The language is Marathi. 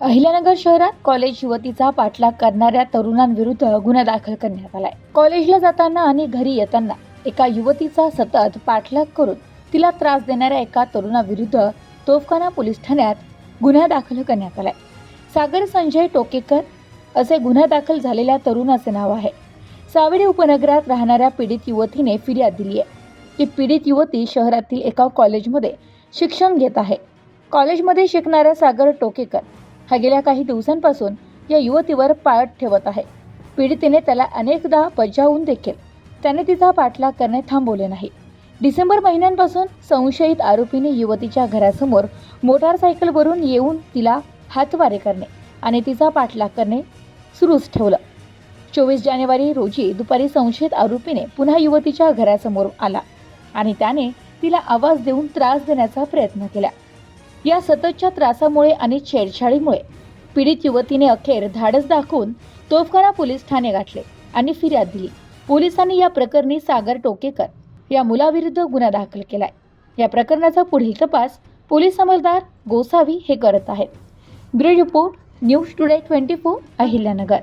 अहिल्यानगर शहरात कॉलेज युवतीचा पाठलाग करणाऱ्या तरुणांविरुद्ध गुन्हा दाखल करण्यात आलाय। कॉलेजला जाताना आणि घरी येताना एका युवतीचा सतत पाठलाग करून तिला त्रास देणाऱ्या एका तरुणाविरुद्ध तोफखाना पोलीस ठाण्यात गुन्हा दाखल करण्यात आलाय। सागर संजय टोकेकर असे गुन्हा दाखल झालेल्या तरुणाचे नाव आहे। सावेडी उपनगरात राहणाऱ्या पीडित युवतीने फिर्याद दिली आहे की पीडित युवती शहरातील एका कॉलेजमध्ये शिक्षण घेत आहे। कॉलेजमध्ये शिकणारा सागर टोकेकर हा गेल्या काही दिवसांपासून या युवतीवर पाळत ठेवत आहे। पीडितेने त्याला अनेकदा बजावून देखील त्याने तिचा पाठलाग करणे थांबवले नाही। डिसेंबर महिन्यांपासून संशयित आरोपीने युवतीच्या घरासमोर मोटारसायकलवरून येऊन तिला हातवारे करणे आणि तिचा पाठलाग करणे सुरूच ठेवलं। 24 जानेवारी रोजी दुपारी संशयित आरोपीने पुन्हा युवतीच्या घरासमोर आला आणि त्याने तिला आवाज देऊन त्रास देण्याचा प्रयत्न केला। या सततच्या त्रासामुळे आणि छेडछाडीमुळे पीडित युवतीने अखेर धाडस दाखवून तोफखाना पोलीस ठाणे गाठले आणि फिर्याद दिली। पोलिसांनी या प्रकरणी सागर टोकेकर या मुलाविरुद्ध गुन्हा दाखल केलाय। या प्रकरणाचा पुढील तपास पोलीस अंमलदार गोसावी हे करत आहेत। Bureau report, news today 24, Ahilyanagar.